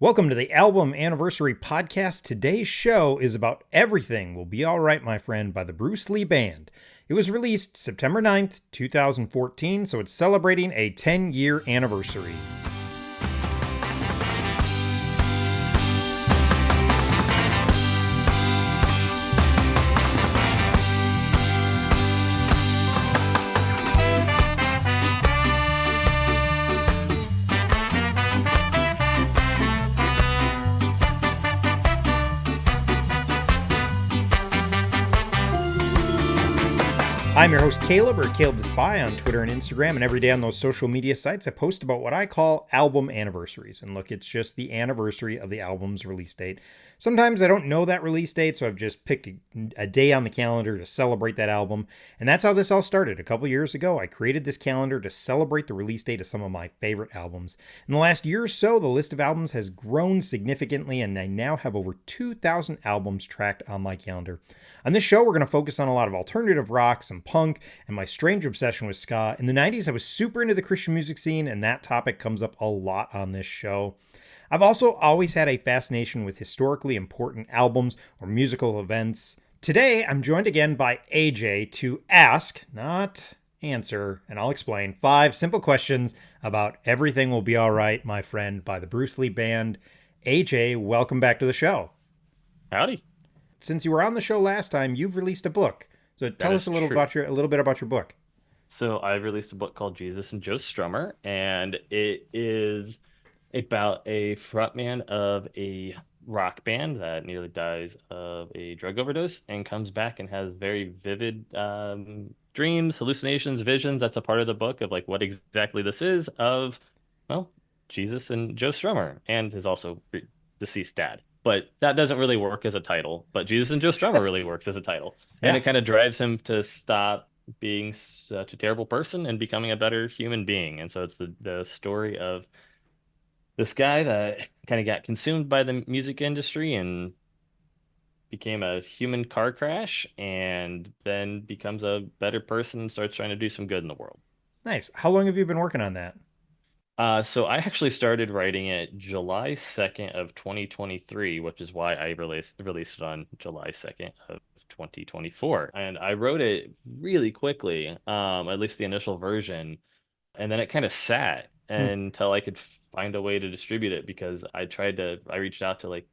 Welcome to the Album Anniversary Podcast. Today's show is about Everything Will Be Alright, My Friend by the Bruce Lee Band. It was released September 9th, 2014, so it's celebrating a 10-year anniversary. I'm your host, Caleb, or Caleb the Spy on Twitter and Instagram, and every day on those social media sites, I post about what I call album anniversaries. And look, it's just the anniversary of the album's release date. Sometimes I don't know that release date, so I've just picked a day on the calendar to celebrate that album. And that's how this all started. A couple years ago, I created this calendar to celebrate the release date of some of my favorite albums. In the last year or so, the list of albums has grown significantly, and I now have over 2,000 albums tracked on my calendar. On this show, we're going to focus on a lot of alternative rock, some punk, and my strange obsession with ska. In the 90s, I was super into the Christian music scene, and that topic comes up a lot on this show. I've also always had a fascination with historically important albums or musical events. Today, I'm joined again by AJ to ask, not answer, and I'll explain, 5 simple questions about Everything Will Be Alright, My Friend by the Bruce Lee Band. AJ, welcome back to the show. Howdy. Since you were on the show last time, you've released a book. So tell us a little bit about your book. So I released a book called Jesus and Joe Strummer, and it is about a frontman of a rock band that nearly dies of a drug overdose and comes back and has very vivid dreams, hallucinations, visions. That's a part of the book of like what exactly this is of, well, Jesus and Joe Strummer and his also deceased dad. But that doesn't really work as a title. But Jesus and Joe Strummer really works as a title. And Yeah. it kind of drives him to stop being such a terrible person and becoming a better human being. And so it's the story of this guy that kind of got consumed by the music industry and became a human car crash and then becomes a better person and starts trying to do some good in the world. Nice. How long have you been working on that? So I actually started writing it July 2nd of 2023, which is why I released it on July 2nd of 2024. And I wrote it really quickly, at least the initial version, and then it kind of sat Hmm. until I could find a way to distribute it because I reached out to like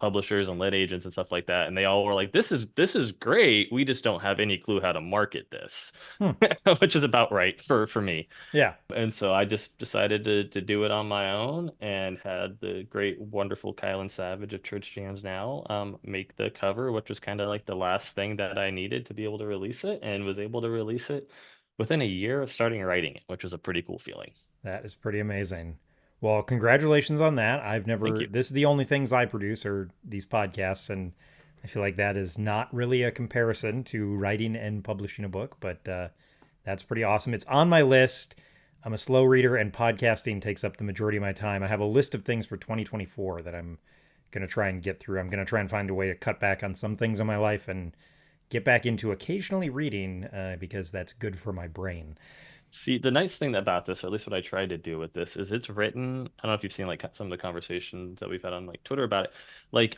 publishers and lit agents and stuff like that, and they all were like, "This is great. We just don't have any clue how to market this," Hmm. which is about right for me. Yeah. And so I just decided to do it on my own and had the great, wonderful Kylan Savage of Church Jams Now make the cover, which was kind of like the last thing that I needed to be able to release it, and was able to release it within a year of starting writing it, which was a pretty cool feeling. That is pretty amazing. Well, congratulations on that. Thank you. This is the only things I produce are these podcasts, and I feel like that is not really a comparison to writing and publishing a book, but that's pretty awesome. It's on my list. I'm a slow reader, and podcasting takes up the majority of my time. I have a list of things for 2024 that I'm going to try and get through. I'm going to try and find a way to cut back on some things in my life and get back into occasionally reading because that's good for my brain. See, the nice thing about this, or at least what I tried to do with this, is it's written. I don't know if you've seen like some of the conversations that we've had on like Twitter about it, like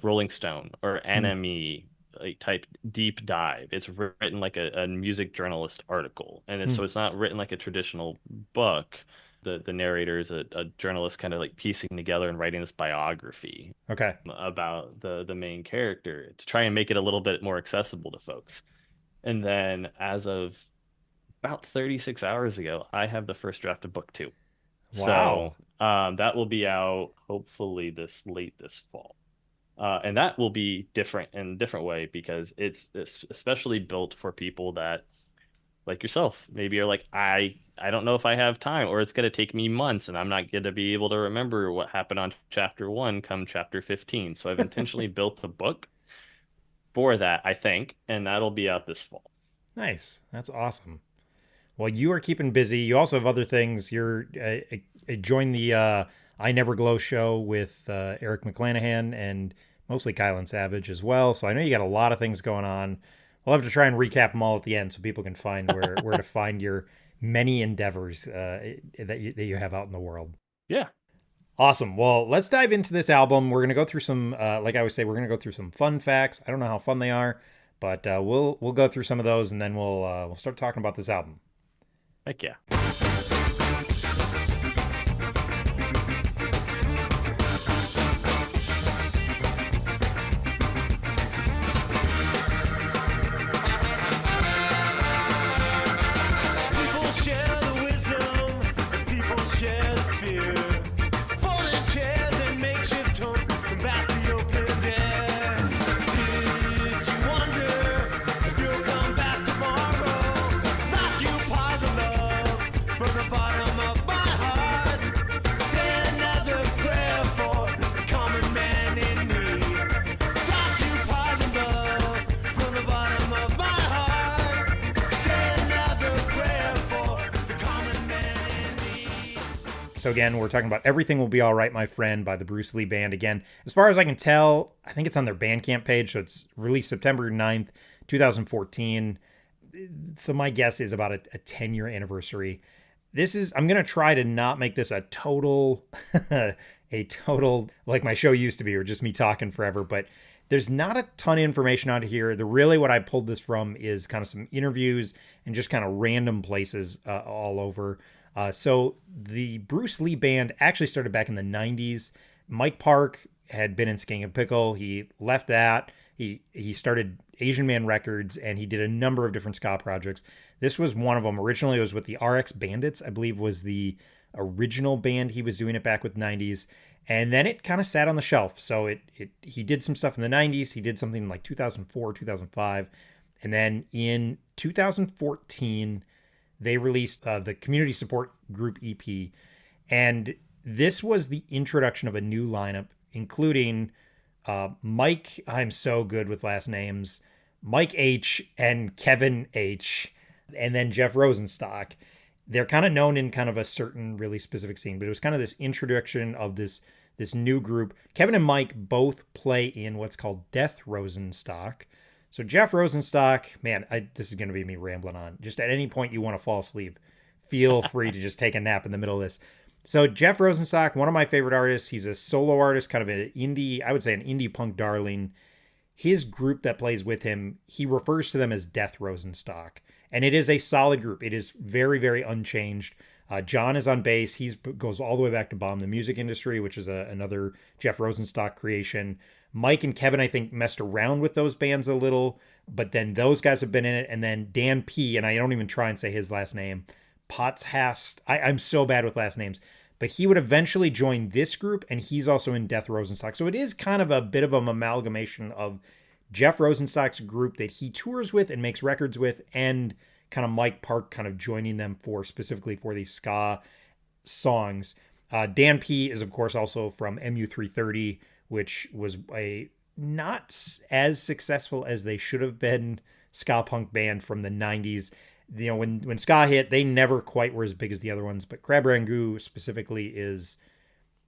Rolling Stone or Hmm. NME like type deep dive. It's written like a music journalist article, and Hmm. so it's not written like a traditional book. The narrator is a journalist kind of like piecing together and writing this biography Okay. about the main character to try and make it a little bit more accessible to folks. And then as of about 36 hours ago, I have the first draft of book two. So Wow. that will be out hopefully this fall. And that will be different in a different way because it's especially built for people that like yourself maybe are like I don't know if I have time or it's going to take me months and I'm not going to be able to remember what happened on chapter 1 come chapter 15. So I've intentionally built a book for that, I think, and that'll be out this fall. Nice. That's awesome. Well, you are keeping busy. You also have other things. You're joined the I Never Glow show with Eric McClanahan and mostly Kylan Savage as well. So I know you got a lot of things going on. We'll have to try and recap them all at the end so people can find where to find your many endeavors that you have out in the world. Yeah. Awesome. Well, let's dive into this album. We're going to go through some, like I always say, we're going to go through some fun facts. I don't know how fun they are, but we'll go through some of those, and then we'll start talking about this album. Heck yeah. People share the wisdom, and people share the fear. Folding chairs and makeshift homes combat the open air. Did you wonder if you'll come back tomorrow? Occupy the love from the bottom of my heart. Say another prayer for the common man in me. Occupy the love from the bottom of my heart. Say another prayer for the common man in me. So again, we're talking about Everything Will Be All Right, My Friend by the Bruce Lee Band. Again, as far as I can tell, I think it's on their Bandcamp page, so it's released September 9th, 2014. So my guess is about a 10-year anniversary. I'm going to try to not make this a total, like my show used to be, or just me talking forever, but there's not a ton of information out here. Really what I pulled this from is kind of some interviews and just kind of random places all over. So the Bruce Lee Band actually started back in the 90s. Mike Park had been in Skank and Pickle. He left that. He started Asian Man Records, and he did a number of different ska projects. This was one of them. Originally, it was with the RX Bandits, I believe was the original band he was doing it back with 90s. And then it kind of sat on the shelf. So he did some stuff in the 90s. He did something in like 2004, 2005. And then in 2014, they released the Community Support Group EP. And this was the introduction of a new lineup, including Mike, I'm so good with last names, Mike H. and Kevin H. and then Jeff Rosenstock. They're kind of known in kind of a certain really specific scene, but it was kind of this introduction of this new group. Kevin and Mike both play in what's called Death Rosenstock. So Jeff Rosenstock, man, this is going to be me rambling on. Just at any point you want to fall asleep, feel free to just take a nap in the middle of this. So Jeff Rosenstock, one of my favorite artists. He's a solo artist, kind of an indie, I would say an indie punk darling. His group that plays with him, he refers to them as Death Rosenstock. And it is a solid group. It is very, very unchanged. John is on bass. He goes all the way back to Bomb the Music Industry, which is another Jeff Rosenstock creation. Mike and Kevin, I think, messed around with those bands a little, but then those guys have been in it. And then Dan P., and I don't even try and say his last name, Potshast. I'm so bad with last names, but he would eventually join this group, and he's also in Death Rosenstock. So it is kind of a bit of an amalgamation of Jeff Rosenstock's group that he tours with and makes records with, and kind of Mike Park kind of joining them specifically for these ska songs. Dan P. is, of course, also from MU330, which was a not as successful as they should have been ska punk band from the 90s. You know, when ska hit, they never quite were as big as the other ones, but Crab Rangoon specifically is,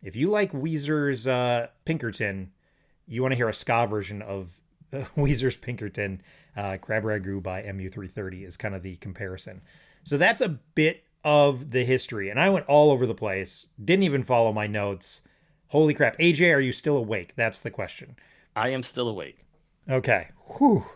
if you like Weezer's Pinkerton, you want to hear a ska version of Weezer's Pinkerton. Crab Rangoon by MU330 is kind of the comparison. So that's a bit of the history, and I went all over the place, didn't even follow my notes. Holy crap. AJ, are you still awake? That's the question. I am still awake. Okay. Whew.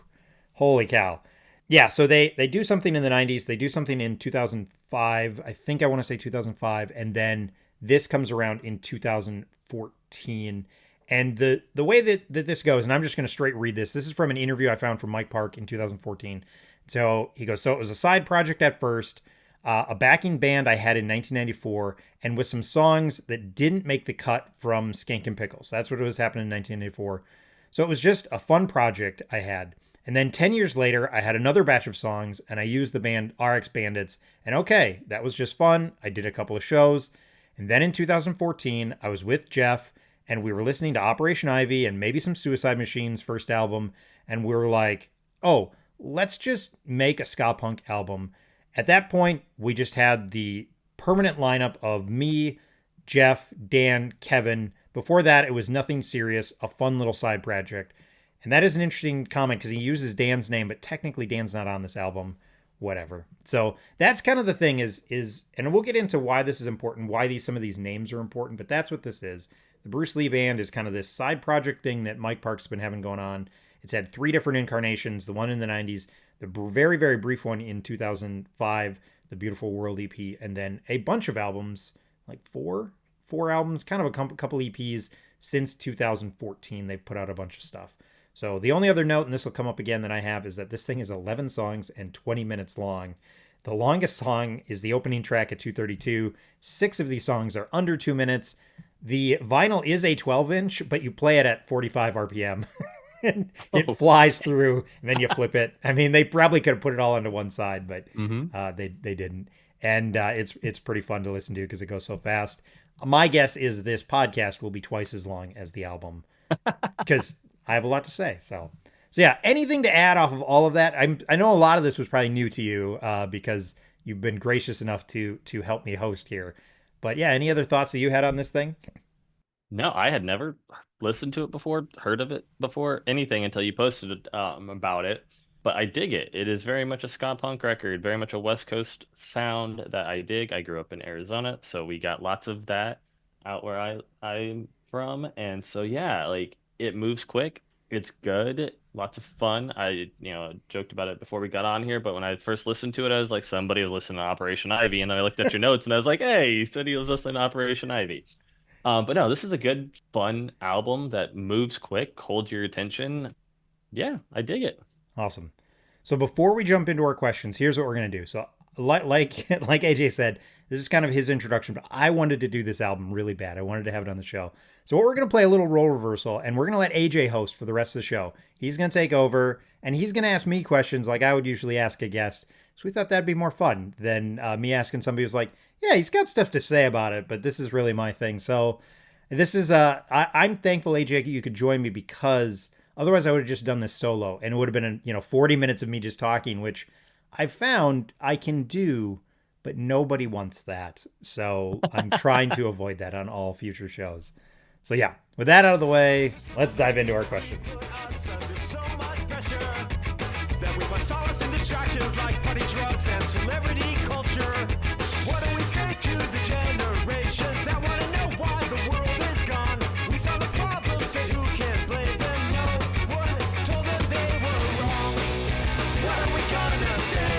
Holy cow. Yeah, so they do something in the 90s. They do something in 2005. I think I want to say 2005. And then this comes around in 2014. And the way that this goes, and I'm just going to straight read this. This is from an interview I found from Mike Park in 2014. So he goes, so it was a side project at first, a backing band I had in 1994, and with some songs that didn't make the cut from Skank and Pickles. That's what was happening in 1984. So it was just a fun project I had. And then 10 years later, I had another batch of songs, and I used the band RX Bandits. And okay, that was just fun. I did a couple of shows. And then in 2014, I was with Jeff, and we were listening to Operation Ivy and maybe some Suicide Machine's first album. And we were like, oh, let's just make a ska punk album. At that point, we just had the permanent lineup of me, Jeff, Dan, Kevin. Before that, it was nothing serious, a fun little side project. And that is an interesting comment because he uses Dan's name, but technically Dan's not on this album. whatever. So that's kind of the thing is, and we'll get into why this is important, why some of these names are important, but that's what this is. The Bruce Lee Band is kind of this side project thing that Mike Park's been having going on. It's had 3 different incarnations, the one in the 90s, the very, very brief one in 2005, the Beautiful World EP, and then a bunch of albums, like four albums, kind of a couple EPs since 2014. They've put out a bunch of stuff. So the only other note, and this will come up again, that I have is that this thing is 11 songs and 20 minutes long. The longest song is the opening track at 2:32. 6 of these songs are under 2 minutes. The vinyl is a 12-inch, but you play it at 45 RPM. And it flies through, and then you flip it. I mean, they probably could have put it all onto one side, but they didn't. And it's pretty fun to listen to because it goes so fast. My guess is this podcast will be twice as long as the album because I have a lot to say. So yeah, anything to add off of all of that? I know a lot of this was probably new to you because you've been gracious enough to help me host here. But yeah, any other thoughts that you had on this thing? No, I had never listened to it before, heard of it before, anything until you posted it, about it. But I dig it. It is very much a ska punk record, very much a West Coast sound that I dig. I grew up in Arizona, so we got lots of that out where I'm from. And so yeah, like it moves quick. It's good, lots of fun. I joked about it before we got on here, but when I first listened to it, I was like, somebody was listening to Operation Ivy, and then I looked at your notes and I was like, hey, he said he was listening to Operation Ivy. But no, this is a good, fun album that moves quick, holds your attention. Yeah, I dig it. Awesome. So before we jump into our questions, here's what we're going to do. So like AJ said, this is kind of his introduction, but I wanted to do this album really bad. I wanted to have it on the show. So we're going to play a little role reversal, and we're going to let AJ host for the rest of the show. He's going to take over, and he's going to ask me questions like I would usually ask a guest. So we thought that'd be more fun than me asking somebody who's like, yeah, he's got stuff to say about it, but this is really my thing. So this is, I'm thankful, AJ, you could join me because otherwise I would have just done this solo, and it would have been, 40 minutes of me just talking, which I've found I can do, but nobody wants that. So I'm trying to avoid that on all future shows. So yeah, with that out of the way, let's dive into our questions. So much pressure that we find solace in distractions like party drugs and celebrity culture. What do we say to the generations that want to know why the world is gone? We saw the problem, say who can blame them? No one told them they were wrong. What are we gonna say?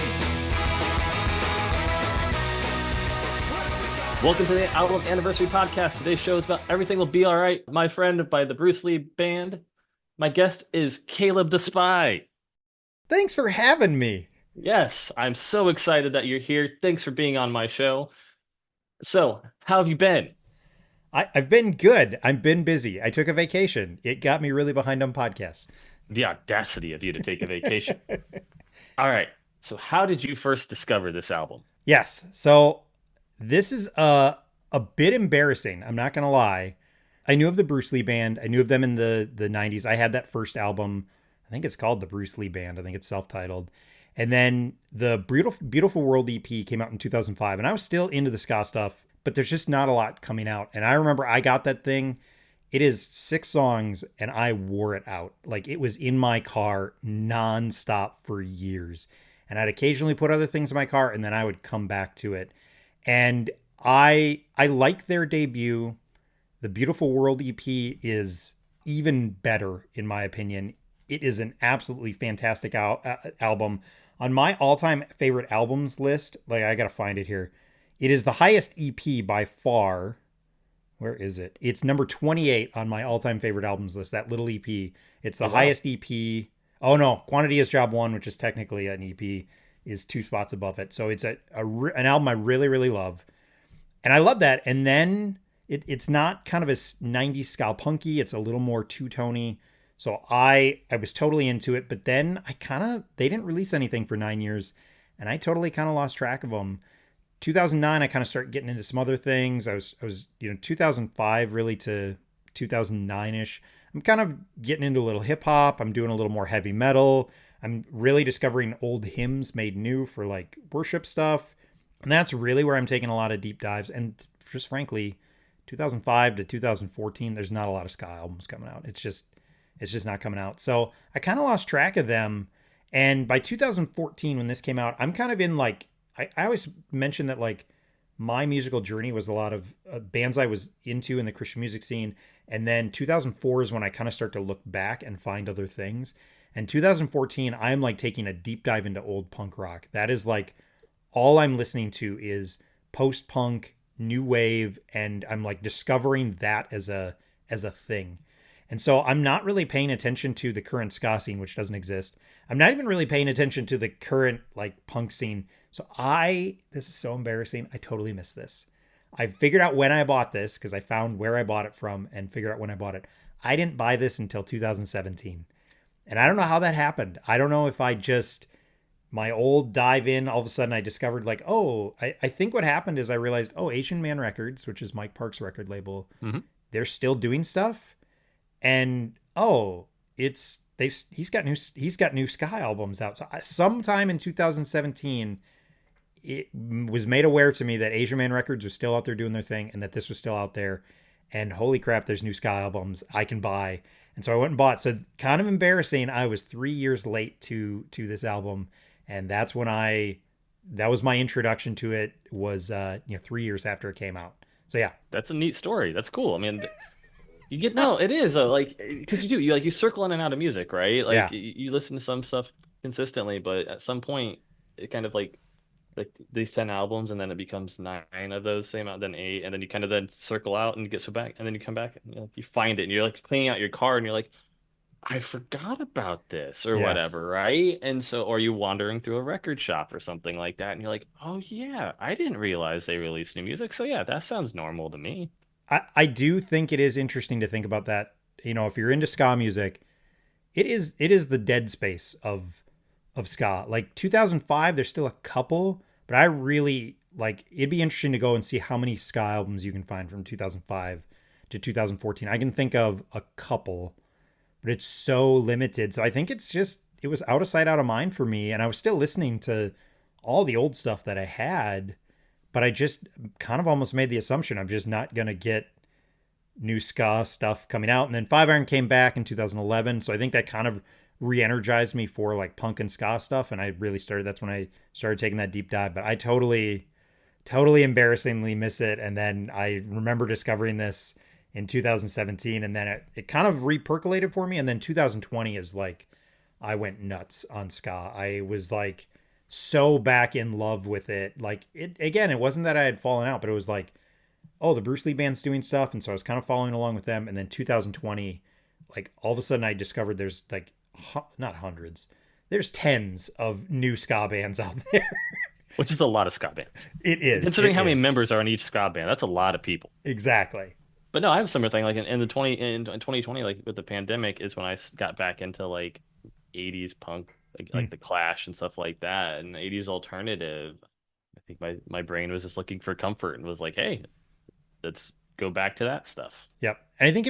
Welcome to the Album Anniversary Podcast. Today's show is about Everything Will Be Alright, my friend by the Bruce Lee Band. My guest is Caleb the Spy. Thanks for having me. Yes, I'm so excited that you're here. Thanks for being on my show. So, how have you been? I've been good. I've been busy. I took a vacation. It got me really behind on podcasts. The audacity of you to take a vacation. All right. So, how did you first discover this album? Yes. So this is a bit embarrassing. I'm not going to lie. I knew of the Bruce Lee Band. I knew of them in the 90s. I had that first album. I think it's called the Bruce Lee Band. I think it's self-titled. And then the Beautiful World EP came out in 2005. And I was still into the ska stuff, but there's just not a lot coming out. And I remember I got that thing. It is 6 songs and I wore it out. Like it was in my car nonstop for years. And I'd occasionally put other things in my car and then I would come back to it. And I like their debut. The Beautiful World EP is even better, in my opinion. It is an absolutely fantastic album. On my all-time favorite albums list, like I gotta find it here, it is the highest EP by far. Where is it? It's number 28 on my all-time favorite albums list, that little EP. It's the highest EP. Oh no, Quantity is Job 1, which is technically an EP, is 2 spots above it. So it's an album I really, really love. And I love that. And then it's not kind of as 90s ska punky. It's a little more two-tony. So I was totally into it. But then they didn't release anything for 9 years. And I totally kind of lost track of them. 2009, I kind of started getting into some other things. I was 2005 really to 2009-ish. I'm kind of getting into a little hip hop. I'm doing a little more heavy metal. I'm really discovering old hymns made new for like worship stuff. And that's really where I'm taking a lot of deep dives. And just frankly, 2005 to 2014, there's not a lot of ska albums coming out. It's just not coming out. So I kind of lost track of them. And by 2014, when this came out, I'm kind of in like, I always mention that like my musical journey was a lot of bands I was into in the Christian music scene. And then 2004 is when I kind of start to look back and find other things. And 2014, I'm like taking a deep dive into old punk rock. That is like all I'm listening to is post punk, new wave, and I'm like discovering that as a thing. And so I'm not really paying attention to the current ska scene, which doesn't exist. I'm not even really paying attention to the current like punk scene. So this is so embarrassing. I totally missed this. I figured out when I bought this because I found where I bought it from and figured out when I bought it. I didn't buy this until 2017. And I don't know how that happened. I don't know if I just, my old dive in, all of a sudden I discovered like, oh, I think what happened is I realized, oh, Asian Man Records, which is Mike Park's record label, they're still doing stuff. And oh, he's got new Sky albums out. So sometime in 2017, it was made aware to me that Asian Man Records was still out there doing their thing and that this was still out there. And holy crap, there's new Sky albums I can buy. And so I went and bought. So kind of embarrassing. I was 3 years late to this album, and that was my introduction to it. Was 3 years after it came out. So yeah, That's a neat story. That's cool. I mean, you get no, it is like because you circle in and out of music, right? yeah, Like you listen to some stuff consistently, but at some point it kind of like these 10 albums and then it becomes nine of those same out then eight and then you kind of then circle out and get so back and then you come back and you find it and you're like cleaning out your car and you're like I forgot about this or yeah. whatever, right? And so or you wandering through a record shop or something like that and you're like, oh yeah, I didn't realize they released new music, so yeah, that sounds normal to me. I do think it is interesting to think about that. If you're into ska music, it is the dead space of ska. Like 2005, there's still a couple, but I really like it'd be interesting to go and see how many ska albums you can find from 2005 to 2014. I can think of a couple, but it's so limited. So I think it was out of sight, out of mind for me. And I was still listening to all the old stuff that I had, but I just kind of almost made the assumption I'm just not going to get new ska stuff coming out. And then Five Iron came back in 2011. So I think that kind of re-energized me for like punk and ska stuff. And that's when I started taking that deep dive. But I totally embarrassingly miss it. And then I remember discovering this in 2017 and then it kind of repercolated for me. And then 2020 is like, I went nuts on ska. I was like so back in love with it. Like it wasn't that I had fallen out, but it was like, oh, the Bruce Lee band's doing stuff. And so I was kind of following along with them. And then 2020, like all of a sudden I discovered there's like, not hundreds, there's tens of new ska bands out there. Which is a lot of ska bands. It is. Considering It how many is. members are in each ska band, that's a lot of people. Exactly. But no, I have a similar thing. Like in the 2020, like with the pandemic, is when I got back into like 80s punk, like the Clash and stuff like that, and 80s alternative. I think my brain was just looking for comfort and was like, hey, let's go back to that stuff. Yep. And I think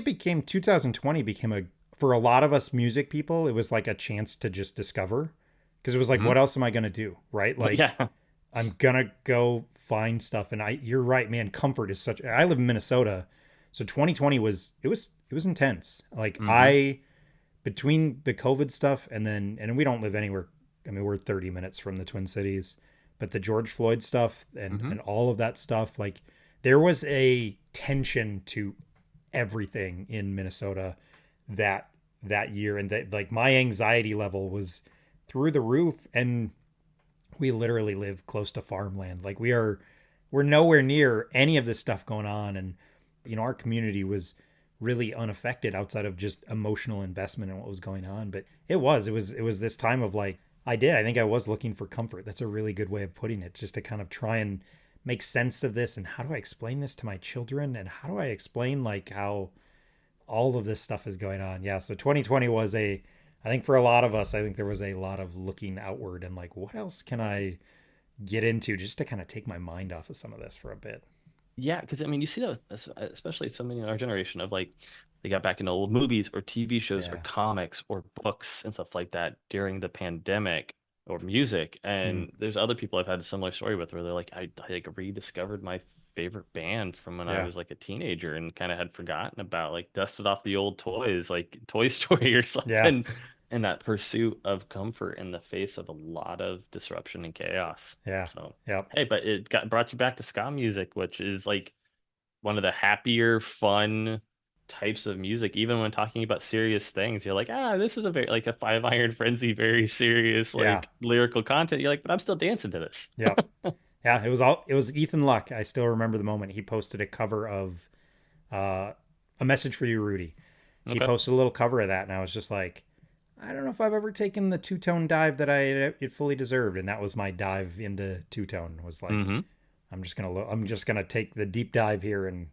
2020 became for a lot of us music people, it was like a chance to just discover because it was like, Hmm. what else am I going to do? Right. But Like yeah. I'm going to go find stuff. And you're right, man. Comfort is I live in Minnesota. So 2020 it was intense. Like Hmm. between the COVID stuff and we don't live anywhere. I mean, we're 30 minutes from the Twin Cities, but the George Floyd stuff Hmm. and all of that stuff, like there was a tension to everything in Minnesota that that year. And that like my anxiety level was through the roof. And we literally live close to farmland. Like we're nowhere near any of this stuff going on. And our community was really unaffected outside of just emotional investment in what was going on. But it was this time of like I think I was looking for comfort. That's a really good way of putting it, just to kind of try and make sense of this. And how do I explain this to my children, and how do I explain like how all of this stuff is going on? Yeah, so 2020 was I think for a lot of us, I think there was a lot of looking outward and like, what else can I get into just to kind of take my mind off of some of this for a bit. Yeah, because I mean, you see that, especially so many in our generation of like they got back into old movies or TV shows or Yeah. comics or books and stuff like that during the pandemic or music. Mm. And there's other people I've had a similar story with where they're like, I like rediscovered my favorite band from when I Yeah. was like a teenager and kind of had forgotten about like dusted off the old toys, like Toy Story or Yeah. something. and that pursuit of comfort in the face of a lot of disruption and chaos. Yeah. So, Yep. hey, but it got brought you back to ska music, which is like one of the happier, fun types of music. Even when talking about serious things, you're like, this is a very like a Five Iron Frenzy, very serious, Yeah. like lyrical content. You're like, but I'm still dancing to this. Yep. Yeah. It was Ethan Luck. I still remember the moment he posted a cover of uh, A Message for You, Rudy. He Okay. posted a little cover of that, and I was just like, I don't know if I've ever taken the two tone dive that it fully deserved, and that was my dive into two tone. Was like, Mm-hmm. I'm just gonna take the deep dive here and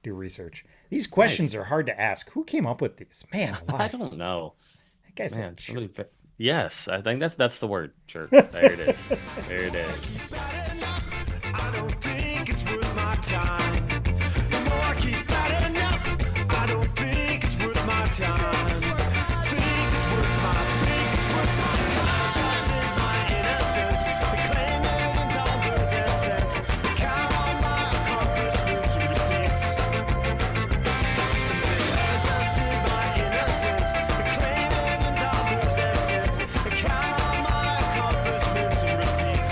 do research. These questions Nice. are hard to ask. Who came up with these? Man I alive, don't know. that guy's a Man, jerk. somebody. Yes, I think that's the word. Sure. There it is. There it is. Bad enough, I don't think it's worth my time. The more I keep bad enough, I don't think it's worth my time. Think it's worth my time. Trusting my innocence, claiming in dollars and cents. Count all my accomplishments and receipts. Trusting my innocence, claiming in dollars and cents. Count all my accomplishments and receipts.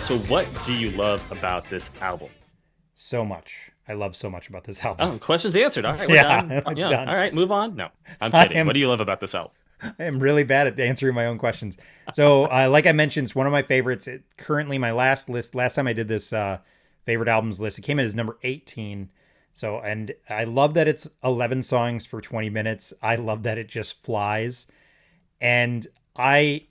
So, what do you love about this album? So much. I love so much about this album. Oh, questions answered. All right, we're Yeah, done. I'm Yeah. done. All right, move on. No, I'm I kidding. am What do you love about this album? I am really bad at answering my own questions. So, like I mentioned, it's one of my favorites. Currently, my last list, last time I did this favorite albums list, it came in as number 18. So, and I love that it's 11 songs for 20 minutes. I love that it just flies. And I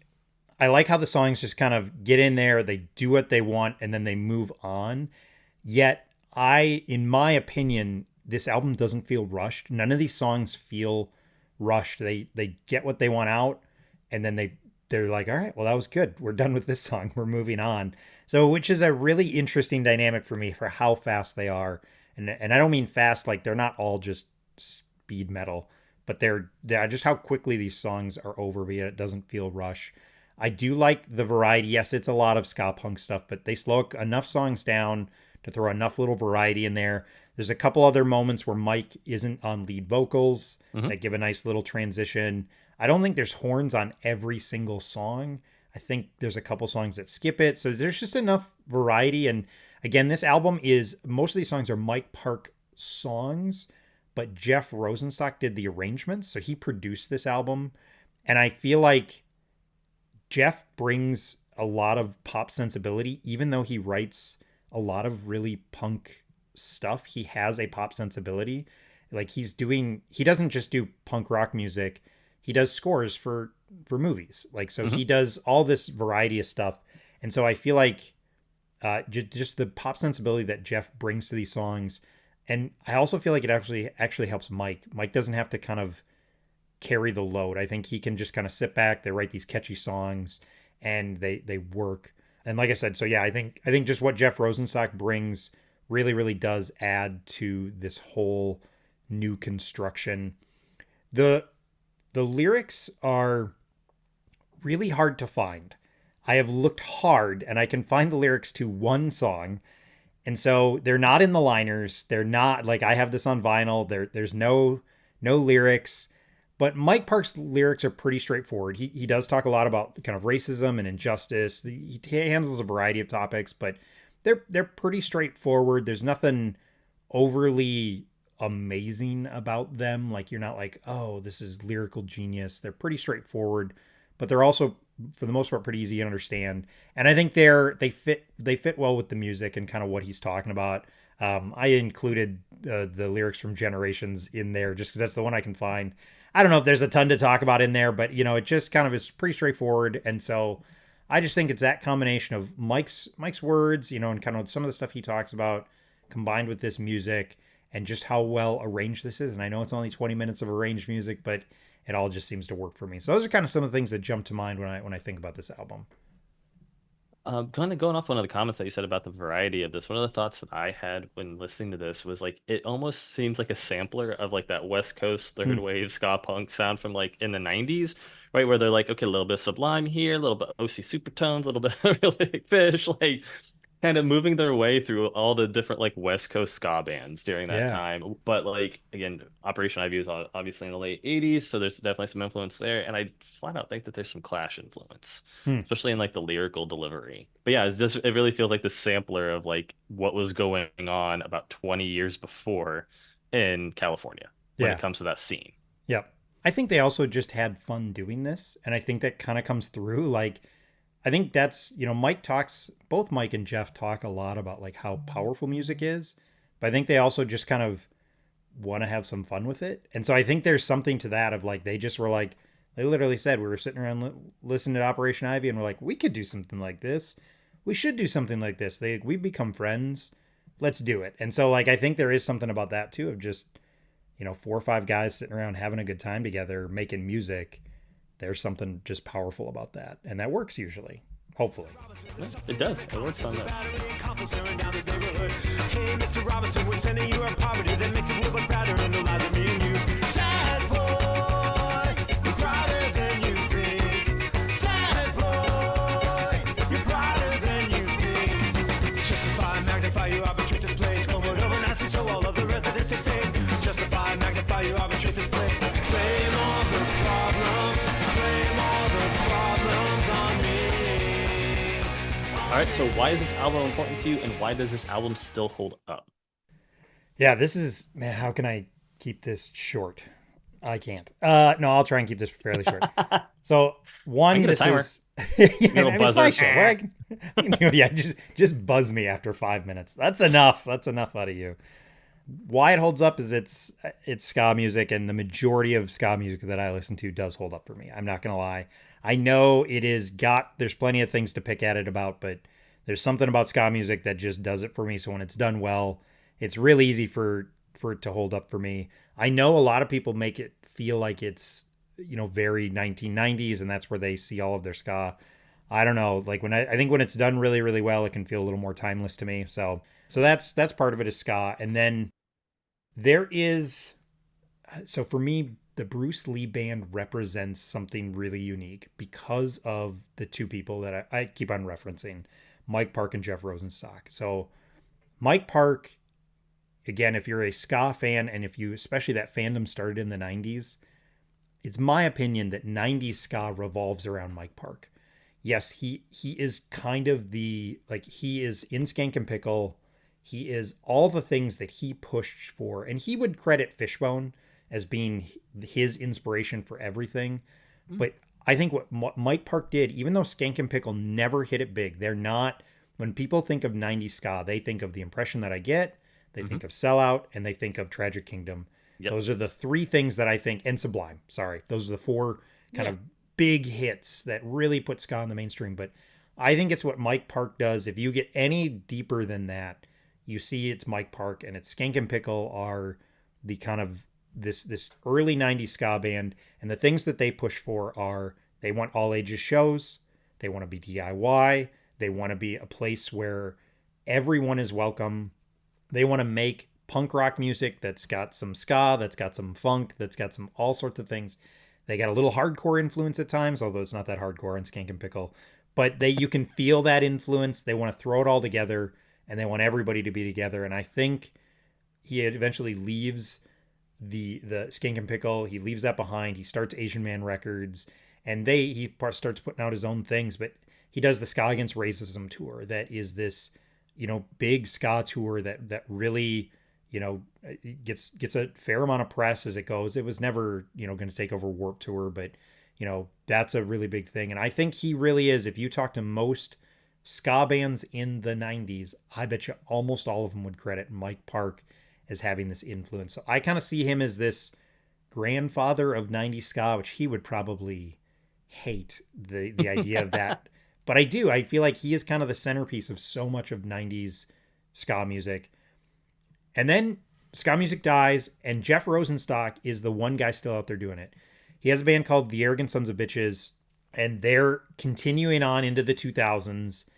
like how the songs just kind of get in there, they do what they want, and then they move on. Yet, in my opinion, this album doesn't feel rushed. None of these songs feel rushed. They get what they want out, and then they're like, all right, well, that was good. We're done with this song. We're moving on. So, which is a really interesting dynamic for me for how fast they are. And I don't mean fast like they're not all just speed metal, but they're just how quickly these songs are over, but yet it doesn't feel rush. I do like the variety. Yes, it's a lot of ska punk stuff, but they slow enough songs down to throw enough little variety in there. There's a couple other moments where Mike isn't on lead vocals Hmm. that give a nice little transition. I don't think there's horns on every single song. I think there's a couple songs that skip it. So there's just enough variety. And again, this album is most of these songs are Mike Park songs, but Jeff Rosenstock did the arrangements. So he produced this album. And I feel like Jeff brings a lot of pop sensibility, even though he writes a lot of really punk stuff. He has a pop sensibility. Like he doesn't just do punk rock music. He does scores for movies. Like, so Hmm. he does all this variety of stuff. And so I feel like just the pop sensibility that Jeff brings to these songs. And I also feel like it actually helps Mike. Mike doesn't have to kind of carry the load. I think he can just kind of sit back. They write these catchy songs and they work. And like I said, so yeah, I think just what Jeff Rosenstock brings really does add to this whole new construction. The the lyrics are really hard to find. I have looked hard and I can find the lyrics to one song. And so they're not in the liners. They're not like I have this on vinyl. There's no lyrics. But Mike Park's lyrics are pretty straightforward. He does talk a lot about kind of racism and injustice. He handles a variety of topics, but they're pretty straightforward. There's nothing overly amazing about them. Like you're not like, oh, this is lyrical genius. They're pretty straightforward, but they're also for the most part pretty easy to understand. And I think they fit well with the music and kind of what he's talking about. I included the lyrics from Generations in there just because that's the one I can find. I don't know if there's a ton to talk about in there, but it just kind of is pretty straightforward. And so I just think it's that combination of Mike's words, and kind of some of the stuff he talks about combined with this music and just how well arranged this is. And I know it's only 20 minutes of arranged music, but it all just seems to work for me. So those are kind of some of the things that jump to mind when I think about this album. Kind of going off one of the comments that you said about the variety of this, one of the thoughts that I had when listening to this was like it almost seems like a sampler of like that West Coast third Hmm. wave ska punk sound from like in the 90s, right? Where they're like, okay, a little bit of Sublime here, a little bit of OC Supertones, a little bit of Real Big Fish, like kind of moving their way through all the different like West Coast ska bands during that Yeah. time. But like again, Operation Ivy was obviously in the late 80s, so there's definitely some influence there. And I flat out think that there's some Clash influence, Hmm. especially in like the lyrical delivery. But yeah, it really feels like the sampler of like what was going on about 20 years before in California when it Yeah. comes to that scene. Yep. I think they also just had fun doing this. And I think that kind of comes through. Like, I think that's, both Mike and Jeff talk a lot about like how powerful music is. But I think they also just kind of want to have some fun with it. And so I think there's something to that of like, they just were like, they literally said, we were sitting around listening to Operation Ivy and we're like, we could do something like this. We should do something like this. We become friends. Let's do it. And so like, I think there is something about that too of just, four or five guys sitting around having a good time together, making music. There's something just powerful about that. And that works usually, hopefully. Yeah, it does. It works on this. Couples staring down this neighborhood. Hey, Mr. Robinson, we're sending you our poverty that makes the world look brighter and the lives of me and you. Sad boy, you're brighter than you think. Sad boy, you're brighter than you think. Justify, magnify, you arbitrate this place. Come on over, now see so all of the residents in face. Justify, magnify, you arbitrate this place. Blame all the problems, blame all the problems on me. All right, so why is this album important to you, and why does this album still hold up? Yeah, this is, man, how can I keep this short? I can't. No, I'll try and keep this fairly short. So one, I get a this timer. is yeah, Little I mean, it's my buzzer. show. Where I can yeah, just buzz me after 5 minutes. That's enough. That's enough out of you. Why it holds up is it's ska music, and the majority of ska music that I listen to does hold up for me. I'm not gonna lie. I know there's plenty of things to pick at it about, but there's something about ska music that just does it for me. So when it's done well, it's really easy for it to hold up for me. I know a lot of people make it feel like it's very 1990s, and that's where they see all of their ska. I don't know. Like I think when it's done really, really well, it can feel a little more timeless to me. So that's part of it is ska. And then there is, so for me, the Bruce Lee band represents something really unique because of the two people that I keep on referencing, Mike Park and Jeff Rosenstock. So Mike Park, again, if you're a ska fan, and if you, especially that fandom started in the 90s, it's my opinion that 90s ska revolves around Mike Park. Yes, he is kind of he is in Skank and Pickle. He is all the things that he pushed for, and he would credit Fishbone as being his inspiration for everything. But I think what Mike Park did, even though Skank and Pickle never hit it big, they're not, when people think of 90s ska, they think of The Impression That I Get, they think of Sellout, and they think of Tragic Kingdom. Yep. Those are the three things that I think, and Sublime, sorry. Those are the four kind of big hits that really put ska in the mainstream. But I think it's what Mike Park does. If you get any deeper than that, you see it's Mike Park, and it's Skank and Pickle are the kind of this early 90s ska band, and the things that they push for are they want all ages shows, they want to be DIY, they want to be a place where everyone is welcome, they want to make punk rock music that's got some ska, that's got some funk, that's got some all sorts of things. They got a little hardcore influence at times, although it's not that hardcore on Skank and Pickle, but you can feel that influence. They want to throw it all together, and they want everybody to be together. And I think he eventually leaves the Skank and Pickle. He leaves that behind. He starts Asian Man Records, and he starts putting out his own things. But he does the Ska Against Racism tour. That is this, big ska tour that really, gets a fair amount of press as it goes. It was never, going to take over Warped Tour, but that's a really big thing. And I think he really is. If you talk to most ska bands in the 90s, I bet you almost all of them would credit Mike Park as having this influence. So I kind of see him as this grandfather of 90s ska, which he would probably hate the idea of that. But I feel like he is kind of the centerpiece of so much of 90s ska music. And then ska music dies, and Jeff Rosenstock is the one guy still out there doing it. He has a band called The Arrogant Sons of Bitches, and they're continuing on into the 2000s.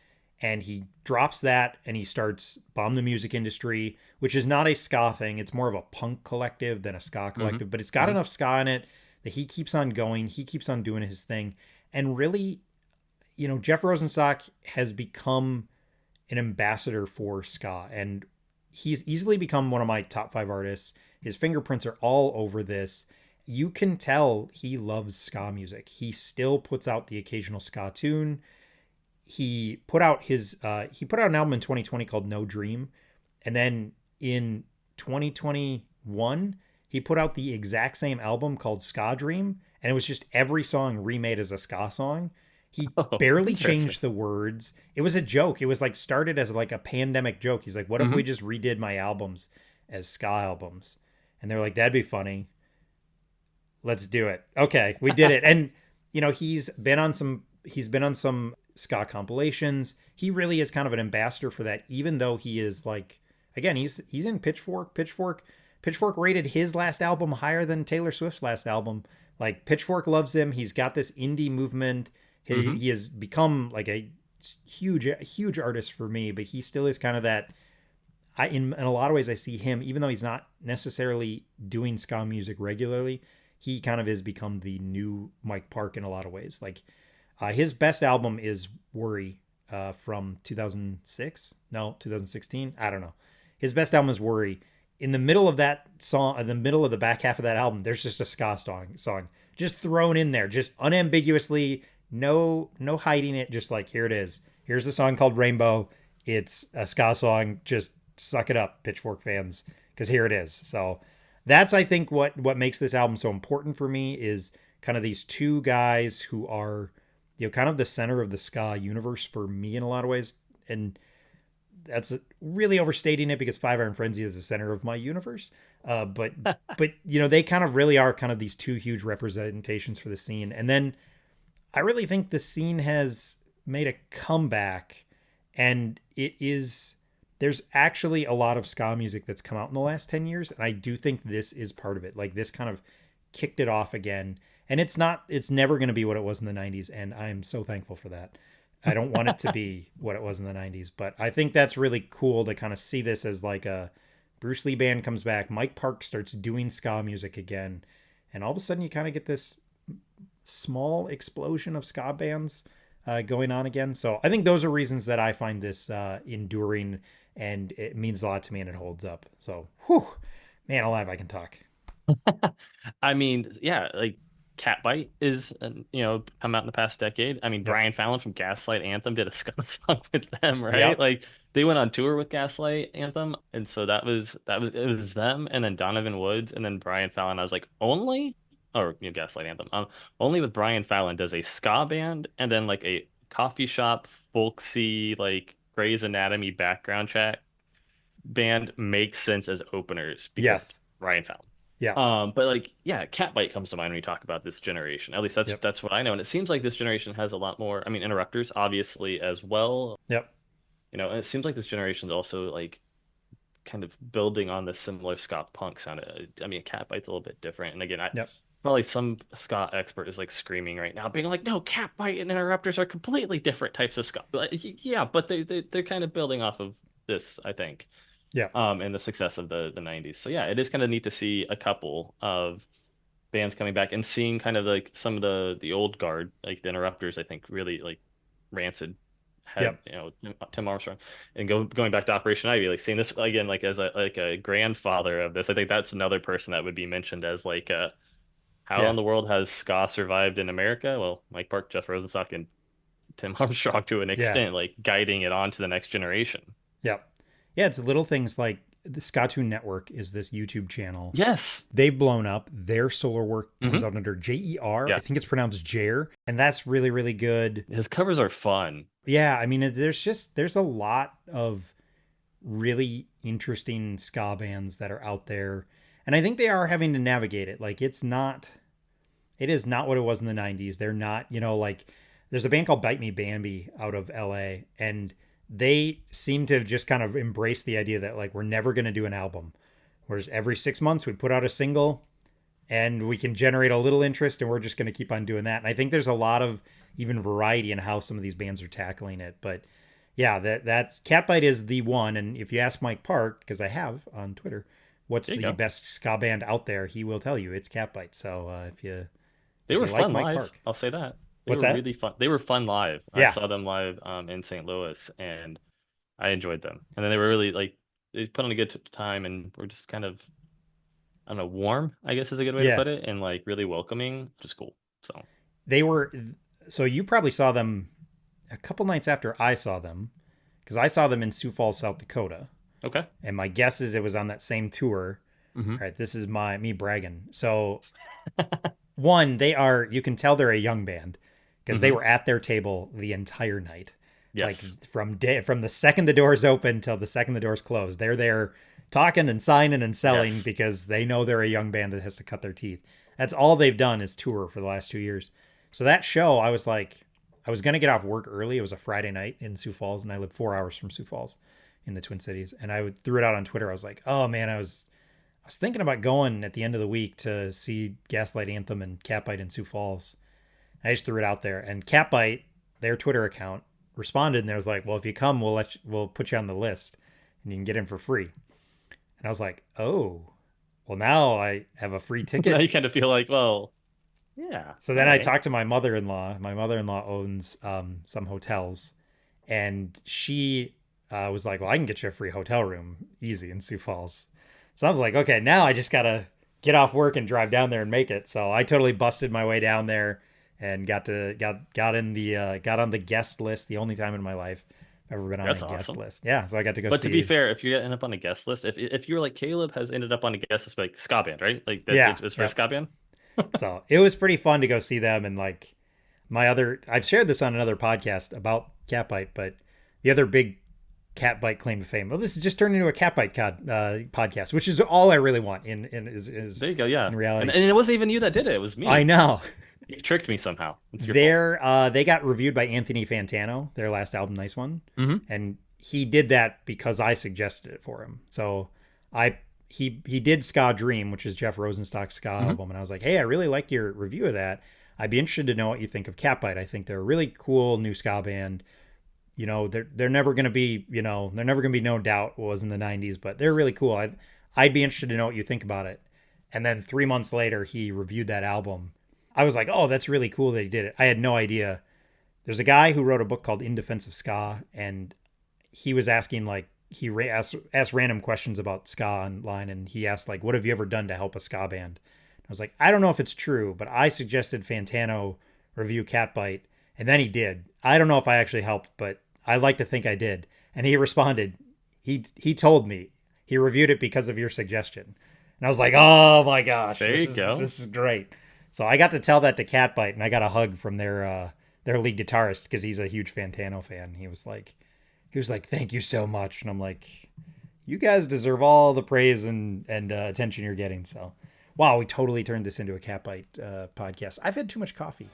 And he drops that, and he starts Bomb the Music Industry, which is not a ska thing. It's more of a punk collective than a ska collective, but it's got enough ska in it that he keeps on going. He keeps on doing his thing. And really, Jeff Rosenstock has become an ambassador for ska, and he's easily become one of my top 5 artists. His fingerprints are all over this. You can tell he loves ska music. He still puts out the occasional ska tune. He put out an album in 2020 called No Dream, and then in 2021 he put out the exact same album called Ska Dream, and it was just every song remade as a ska song. He Oh, barely interesting. changed the words. It was a joke. It was like started as like a pandemic joke. He's like, "What if we just redid my albums as ska albums?" And they're like, "That'd be funny. Let's do it." Okay, we did it. And he's been on some ska compilations. He really is kind of an ambassador for that, even though he is like, again, he's in Pitchfork. Pitchfork rated his last album higher than Taylor Swift's last album. Like, Pitchfork loves him. He's got this indie movement. He has become like a huge artist for me, but he still is kind of that. In a lot of ways, I see him, even though he's not necessarily doing ska music regularly, he kind of has become the new Mike Park in a lot of ways. Like, his best album is Worry, from 2006, no, 2016, I don't know. His best album is Worry. In the middle of that song, in the middle of the back half of that album, there's just a ska song just thrown in there, just unambiguously, no hiding it, just like, here it is. Here's the song called Rainbow. It's a ska song. Just suck it up, Pitchfork fans, because here it is. So that's, I think, what makes this album so important for me, is kind of these two guys who are, kind of the center of the ska universe for me in a lot of ways. And that's really overstating it, because Five Iron Frenzy is the center of my universe. But they kind of really are kind of these two huge representations for the scene. And then I really think the scene has made a comeback, and there's actually a lot of ska music that's come out in the last 10 years. And I do think this is part of it. Like, this kind of kicked it off again. And it's never going to be what it was in the 90s. And I'm so thankful for that. I don't want it to be what it was in the 90s, but I think that's really cool to kind of see this as like a Bruce Lee band comes back. Mike Park starts doing ska music again. And all of a sudden you kind of get this small explosion of ska bands going on again. So I think those are reasons that I find this enduring, and it means a lot to me, and it holds up. So, whew, man alive, I can talk. I mean, yeah, like Catbite is, come out in the past decade. I mean, Yep. Brian Fallon from Gaslight Anthem did a ska song with them, right? Yep. Like, they went on tour with Gaslight Anthem, and so it was them, and then Donovan Woods, and then Brian Fallon. I was like, Gaslight Anthem. Only with Brian Fallon does a ska band and then like a coffee shop folksy, like Grey's Anatomy background check band makes sense as openers, because Yes. Brian Fallon. Yeah. But like, yeah, Catbite comes to mind when you talk about this generation. At least Yep. that's what I know. And it seems like this generation has a lot more. I mean, Interrupters obviously as well. Yep. And it seems like this generation's also like kind of building on the similar ska punk sound. I mean, Catbite's a little bit different. And again, Yep. probably some ska expert is like screaming right now, being like, "No, Catbite and Interrupters are completely different types of ska." Yeah, but they're kind of building off of this, I think. Yeah. And the success of the 90s. So yeah, it is kind of neat to see a couple of bands coming back and seeing kind of like some of the old guard, like the Interrupters, I think really like Rancid had, Yep. Tim Armstrong, and going back to Operation Ivy, like seeing this again, like as a grandfather of this. I think that's another person that would be mentioned as like how Yeah. in the world has ska survived in America? Well, Mike Park, Jeff Rosenstock, and Tim Armstrong to an Yeah. extent, like guiding it on to the next generation. Yep. Yeah, it's little things like the Skatoon Network is this YouTube channel. Yes. They've blown up. Their solar work comes Mhm. out under JER. Yeah. I think it's pronounced Jer, and that's really, really good. His covers are fun. Yeah, I mean, there's a lot of really interesting ska bands that are out there, and I think they are having to navigate it. Like, it is not what it was in the 90s. They're not, like, there's a band called Bite Me Bambi out of LA, and they seem to have just kind of embraced the idea that, like, we're never going to do an album. Whereas every 6 months we put out a single and we can generate a little interest, and we're just going to keep on doing that. And I think there's a lot of even variety in how some of these bands are tackling it. But yeah, that's Catbite is the one. And if you ask Mike Park, because I have on Twitter, what's There the you go. best ska band out there, he will tell you it's Catbite. So They if were you like fun Mike live. Park. I'll say that. They What's were that? really fun. They were fun live. I Yeah. saw them live in St. Louis, and I enjoyed them, and then they were really like they put on a good time, and were just kind of I don't know warm. I guess is a good way to Yeah. put it, and like really welcoming, which is cool. So They were, so you probably saw them a couple nights after I saw them, because I saw them in Sioux Falls, South Dakota. okay. And my guess is it was on that same tour. Mm-hmm. All right, this is me bragging. So one, you can tell they're a young band because they Mm-hmm. were at their table the entire night. Like Yes. from the second the doors open till the second the doors close, they're there talking and signing and selling Yes. because they know they're a young band that has to cut their teeth. That's all they've done is tour for the last 2 years. So that show, I was like, I was gonna get off work early. It was a Friday night in Sioux Falls, and I live 4 hours from Sioux Falls in the Twin Cities. And threw it out on Twitter. I was like, oh man, I was thinking about going at the end of the week to see Gaslight Anthem and Catbite in Sioux Falls. And I just threw it out there, and Catbite, their Twitter account, responded, and they was like, "Well, if you come, we'll put you on the list, and you can get in for free." And I was like, "Oh, well, now I have a free Now ticket." you kind of feel like, well, yeah. So then all I right. talked to my mother-in-law. My mother-in-law owns some hotels, and she was like, "Well, I can get you a free hotel room easy in Sioux Falls." So I was like, "Okay, now I just gotta get off work and drive down there and make it." So I totally busted my way down there and got in the got on the guest list. The only time in my life I've ever been on That's a guest awesome. list. Yeah, so I got to go But to be see. fair, if you end up on a guest list, if you're like Caleb has ended up on a guest list, like ska band, right? Like that Yeah, it's for a yeah. ska band. So it was pretty fun to go see them. And like I've shared this on another podcast about Catbite, but the other big Catbite claim to fame. Well, this has just turned into a Catbite podcast, which is all I really want is There you go. Yeah. in reality. And it wasn't even you that did it. It was me. I know. You tricked me somehow. It's your fault. They got reviewed by Anthony Fantano, their last album, Nice One, Mhm. and he did that because I suggested it for him. So he did Ska Dream, which is Jeff Rosenstock's ska album, and I was like, hey, I really liked your review of that. I'd be interested to know what you think of Catbite. I think they're a really cool new ska band. You know, they're never gonna be, they're never gonna be No Doubt was in the '90s, but they're really cool. I'd be interested to know what you think about it. And then 3 months later, he reviewed that album. I was like, oh, that's really cool that he did it. I had no idea. There's a guy who wrote a book called In Defense of Ska, and he was asking like asked random questions about ska online, and he asked like, what have you ever done to help a ska band? I was like, I don't know if it's true, but I suggested Fantano review Catbite, and then he did. I don't know if I actually helped, but I like to think I did. And he responded, he told me he reviewed it because of your suggestion. And I was like, oh my gosh, There you go. this is great. So I got to tell that to Catbite, and I got a hug from their lead guitarist because he's a huge Fantano fan. He was like, thank you so much, and I'm like, you guys deserve all the praise and attention you're getting. So, wow, we totally turned this into a Catbite podcast. I've had too much coffee.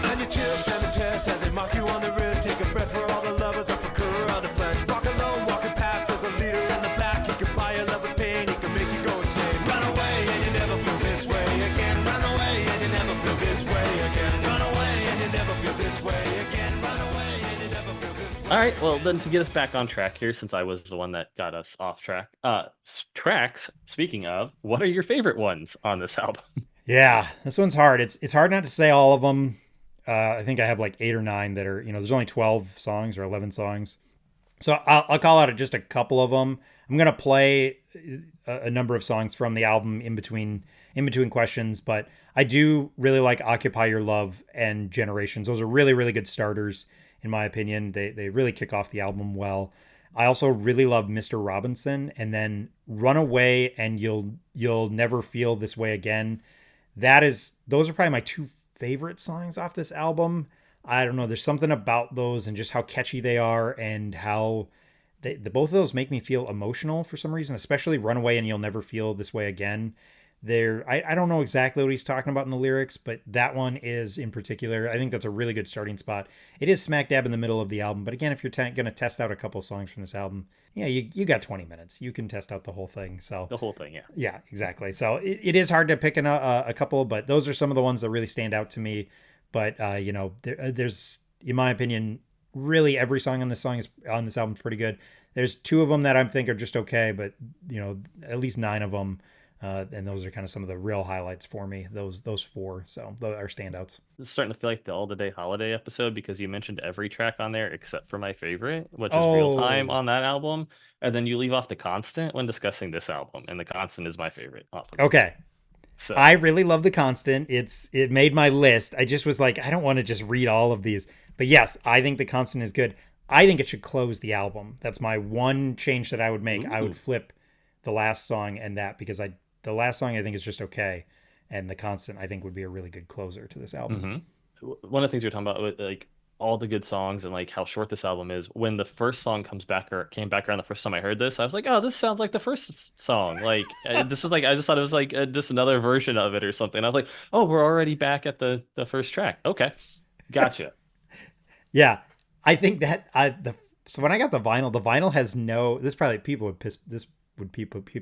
And your chips and the test as they mock you on the wrist. Take a breath for all the lovers of procure of the flesh. Walk alone, walking past as a leader in the back. He can buy your love with pain, he can make you go insane. Run away and you never feel this way again. Run away and you never feel this way again. Run away and you never feel this way again. Run away and you never feel this way. All right. Well, then to get us back on track here, since I was the one that got us off track. Tracks. Speaking of, what are your favorite ones on this album? Yeah, this one's hard. It's hard not to say all of them. I think I have like 8 or 9 that are, there's only 12 songs or 11 songs. So I'll call out just a couple of them. I'm going to play a number of songs from the album in between questions, but I do really like Occupy Your Love and Generations. Those are really, really good starters, in my opinion. They really kick off the album well. I also really love Mr. Robinson, and then Runaway and You'll Never Feel This Way Again. Those are probably my 2 favorite songs off this album. I don't know. There's something about those and just how catchy they are, and how both of those make me feel emotional for some reason, especially Runaway and You'll Never Feel This Way Again. I don't know exactly what he's talking about in the lyrics, but that one is in particular. I think that's a really good starting spot. It is smack dab in the middle of the album, but again, if you're going to test out a couple songs from this album, yeah, you got 20 minutes. You can test out the whole thing. So The whole thing, yeah. yeah, exactly. So it is hard to pick a couple, but those are some of the ones that really stand out to me. But there's, in my opinion, really every song on this album is pretty good. There's 2 of them that I think are just okay, but at least 9 of them. And those are kind of some of the real highlights for me. Those 4, so those are standouts. It's starting to feel like the All the Day Holiday episode because you mentioned every track on there except for my favorite, which is Real Time on that album, and then you leave off The Constant when discussing this album, and The Constant is my favorite. Okay. So I really love The Constant. It made my list. I just was like, I don't want to just read all of these. But yes, I think The Constant is good. I think it should close the album. That's my one change that I would make. I would flip the last song and that, because the last song I think is just okay, and The Constant I think would be a really good closer to this album. one of the things you're talking about with like all the good songs and like how short this album is, when the first song comes back or came back around the first time I heard this, I was like, oh, this sounds like the first song. Like this was like, I just thought it was like just another version of it or something. I was like, oh, we're already back at the first track. Okay, gotcha. Yeah, I think that so when I got the vinyl has no. This probably would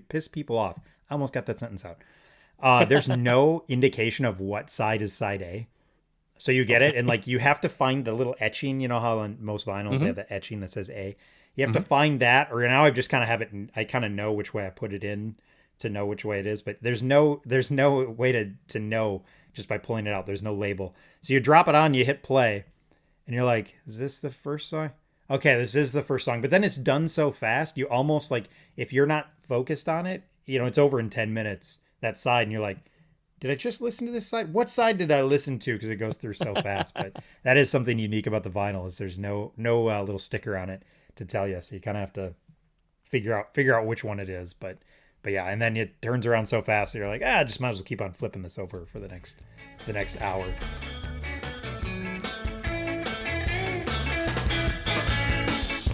piss people off. I almost got that sentence out. There's no indication of what side is side A. So you get it, and like you have to find the little etching. You know how on most vinyls they have the etching that says A. You have to find that, or now I just kind of have it. I kind of know which way I put it in to know which way it is, but there's no way to know just by pulling it out. There's no label. So you drop it on, you hit play, and you're like, "Is this the first song?" Okay, this is the first song. But then it's done so fast, you almost like, if you're not focused on it, it's over in 10 minutes, that side, and you're like, did I just listen to this side? What side did I listen to? Because it goes through so fast. But that is something unique about the vinyl, is there's no little sticker on it to tell you. So you kind of have to figure out which one it is. But yeah, and then it turns around so fast that you're like, just might as well keep on flipping this over for the next hour.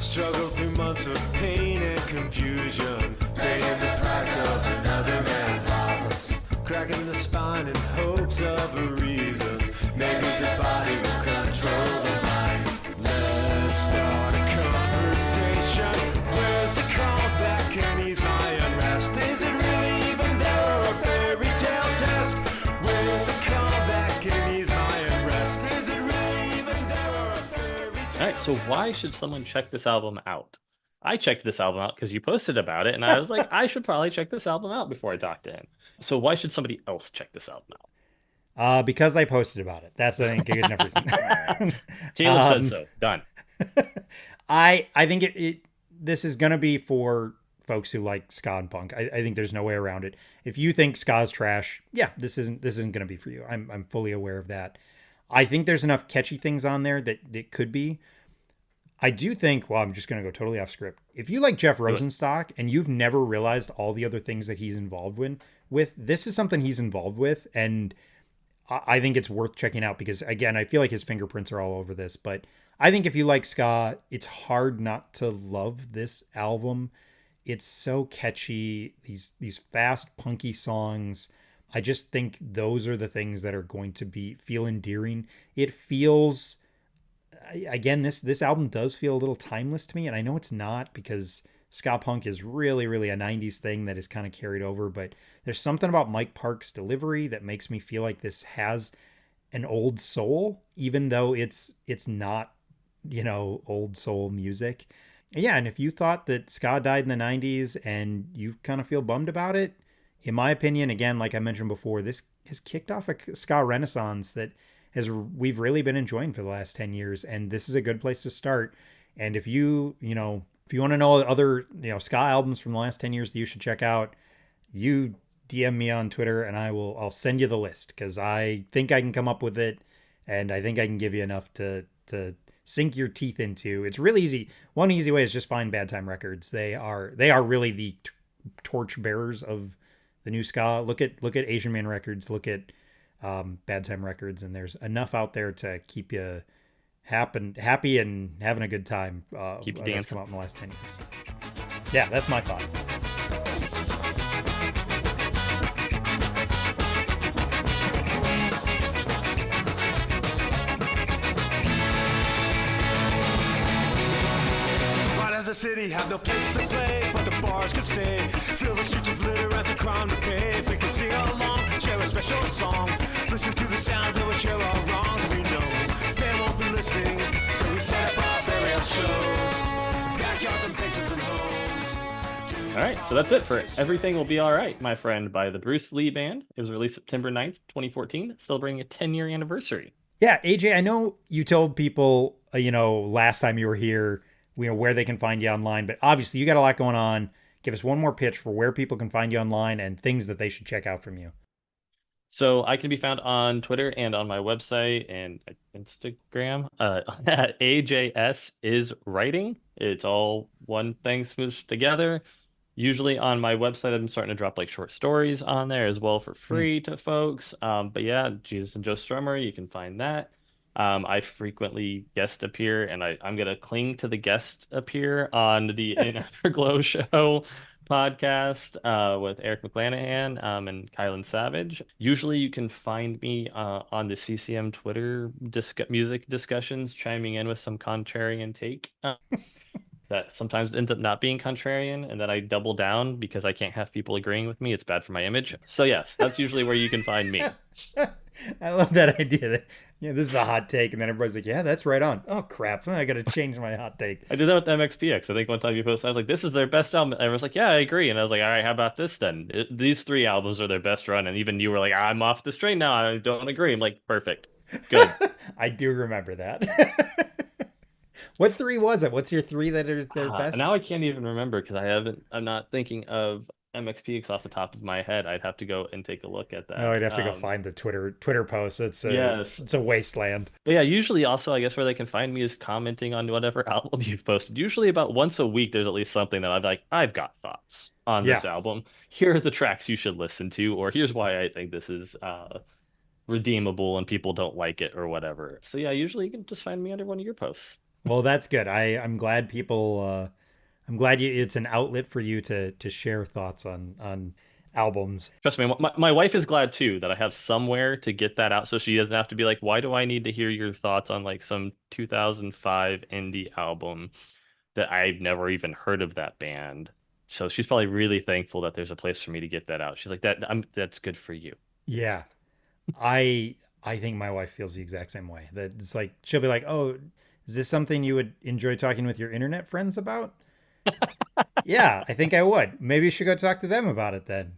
Struggle through months of pain and confusion, paying the price of another man's loss, cracking the spine in hopes of a reason. Maybe the body will control the mind. Let's start a conversation. Where's the call that can ease my unrest? Is it really even there, or a fairy tale test? Where's the call that can ease my unrest? Is it really even there, or a fairy tale? All right, so why should someone check this album out? I checked this album out because you posted about it, and I was like, I should probably check this album out before I talk to him. So why should somebody else check this album out? Because I posted about it. That's, I think, a good enough reason. Caleb said so. Done. I think this is going to be for folks who like ska and punk. I think there's no way around it. If you think ska is trash, yeah, this isn't going to be for you. I'm fully aware of that. I think there's enough catchy things on there that it could be. I do think, I'm just going to go totally off script. If you like Jeff Rosenstock and you've never realized all the other things that he's involved with, this is something he's involved with. And I think it's worth checking out because, again, I feel like his fingerprints are all over this. But I think if you like ska, it's hard not to love this album. It's so catchy. These fast, punky songs. I just think those are the things that are going to feel endearing. It feels... Again, this album does feel a little timeless to me, and I know it's not because ska punk is really, really a 90s thing that is kind of carried over, but there's something about Mike Park's delivery that makes me feel like this has an old soul, even though it's not, old soul music. Yeah, and if you thought that ska died in the 90s and you kind of feel bummed about it, in my opinion, again, like I mentioned before, this has kicked off a ska renaissance that we've really been enjoying for the last 10 years. And this is a good place to start. And if you want to know other, ska albums from the last 10 years that you should check out, you DM me on Twitter and I'll send you the list, because I think I can come up with it. And I think I can give you enough to sink your teeth into. It's really easy. One easy way is just find Bad Time Records. They are really the torch bearers of the new ska. Look at Asian Man Records, look at Bad Time Records, and there's enough out there to keep you happy and having a good time. Keep you that's dancing. come out in the last 10 years. Yeah, that's my thought. Why does the city have no place to play, but the bars could stay? Fill the streets with litter and a crime to pay. If we can sing along, share a special song, listen to the sound that will share our wrongs. We know they won't be listening, so we set up our various shows, backyards and basements and homes. All right, so that's it for Everything Will Be All Right, My Friend by the Bruce Lee Band. It was released September 9th, 2014, celebrating a 10-year anniversary. Yeah, AJ, I know you told people, last time you were here, where they can find you online, but obviously you got a lot going on. Give us one more pitch for where people can find you online and things that they should check out from you. So I can be found on Twitter and on my website and Instagram at AJS is writing. It's all one thing smooshed together. Usually on my website, I'm starting to drop like short stories on there as well for free to folks. But yeah, Jesus and Joe Strummer, you can find that. I frequently guest appear, and I'm gonna cling to the guest appear on the In Afterglow Show podcast with Eric McClanahan and Kylan Savage. Usually you can find me on the CCM Twitter music discussions, chiming in with some contrarian take that sometimes ends up not being contrarian, and then I double down because I can't have people agreeing with me. It's bad for my image. So yes, that's usually where you can find me. I love that idea that this is a hot take, and then everybody's like, yeah, that's right on. Oh crap, I gotta change my hot take. I did that with MXPX. I think one time you posted, I was like, this is their best album. And everyone's like, yeah, I agree. And I was like, all right, how about this then? These 3 albums are their best run. And even you were like, I'm off this train now. I don't agree. I'm like, perfect. Good. I do remember that. What 3 was it? What's your 3 that are their best? Now I can't even remember because I'm not thinking of MXPX off the top of my head. I'd have to go and take a look at that. Oh, I'd have to go find the Twitter post. It's a wasteland. But yeah, usually also I guess where they can find me is commenting on whatever album you've posted. Usually about once a week there's at least something that I'm like, I've got thoughts on this album. Here are the tracks you should listen to, or here's why I think this is redeemable and people don't like it or whatever. So yeah, usually you can just find me under one of your posts. Well, that's good. I'm glad people I'm glad it's an outlet for you to share thoughts on albums. Trust me, my wife is glad too that I have somewhere to get that out, so she doesn't have to be like, why do I need to hear your thoughts on like some 2005 indie album that I've never even heard of that band? So she's probably really thankful that there's a place for me to get that out. She's like, that's good for you. Yeah. I think my wife feels the exact same way. That it's like she'll be like, "Oh, is this something you would enjoy talking with your internet friends about?" Yeah, I think I would. Maybe you should go talk to them about it then.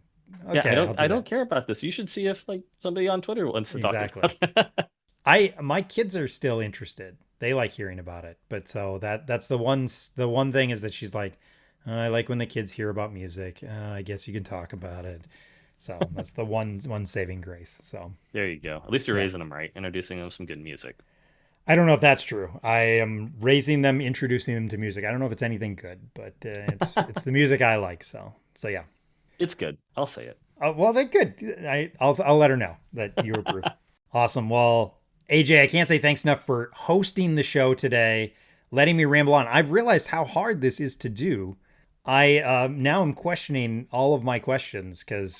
Okay, yeah, I don't care about this. You should see if like somebody on Twitter wants to talk about it. My kids are still interested. They like hearing about it. But so that's the one thing is that she's like, I like when the kids hear about music. I guess you can talk about it. So that's the one saving grace. So there you go. At least you're raising them right, introducing them some good music. I don't know if that's true. I am raising them, introducing them to music. I don't know if it's anything good, but it's the music I like. So yeah, it's good. I'll say it. Well, that's good. I'll let her know that you approve. Awesome. Well, AJ, I can't say thanks enough for hosting the show today, letting me ramble on. I've realized how hard this is to do. I now am questioning all of my questions because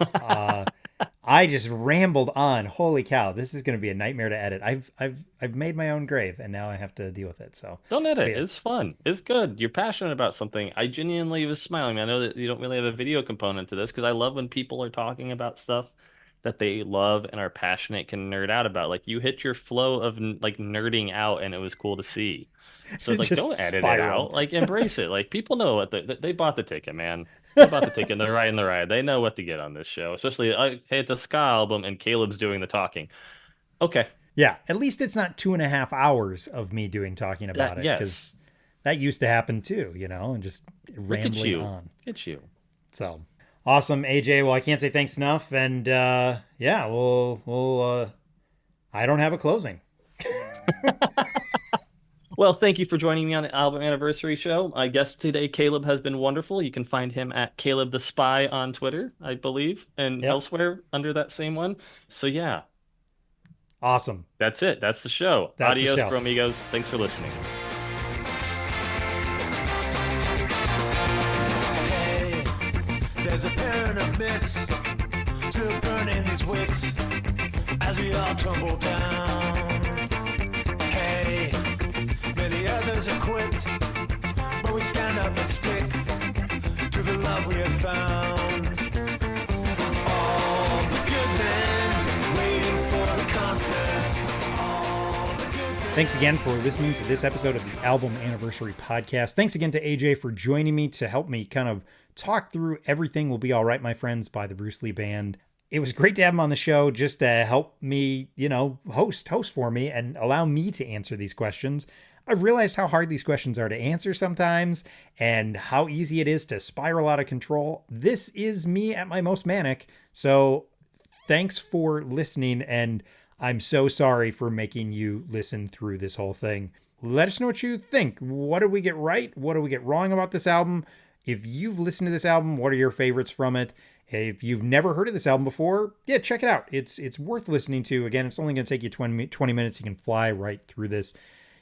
I just rambled on. Holy cow, this is going to be a nightmare to edit. I've made my own grave, and now I have to deal with it. So don't edit. Yeah. It's fun. It's good. You're passionate about something. I genuinely was smiling. I know that you don't really have a video component to this because I love when people are talking about stuff that they love and are passionate, can nerd out about. Like you hit your flow of like nerding out, and it was cool to see. So like, don't edit it out. Like embrace it. Like people know what they bought the ticket, man. They bought the ticket. They're riding the ride. They know what to get on this show. Especially, hey, it's a ska album, and Caleb's doing the talking. Okay. Yeah, at least it's not 2.5 hours of me talking about it because that used to happen too, and just rambling on. Get you. So awesome, AJ. Well, I can't say thanks enough, and yeah, we'll. I don't have a closing. Well, thank you for joining me on the album anniversary show. I guess today Caleb has been wonderful. You can find him at Caleb the Spy on Twitter, I believe, and elsewhere under that same one. So yeah. Awesome. That's it. That's the show. Adios, Bromigos. Thanks for listening. Hey, there's a pyramid mix, still burning these wicks as we all tumble down. Hey, many others are quit, but we stand up and stick to the love we have found. All the good men waiting for the concert. Thanks again for listening to this episode of the Album Anniversary Podcast. Thanks again to AJ for joining me to help me kind of talk through Everything Will Be All Right, My Friends by the Bruce Lee Band. It was great to have him on the show just to help me, host for me and allow me to answer these questions. I've realized how hard these questions are to answer sometimes and how easy it is to spiral out of control. This is me at my most manic. So thanks for listening, and I'm so sorry for making you listen through this whole thing. Let us know what you think. What did we get right? What did we get wrong about this album? If you've listened to this album, what are your favorites from it? If you've never heard of this album before, yeah, check it out. It's worth listening to. Again, it's only going to take you 20 minutes. You can fly right through this.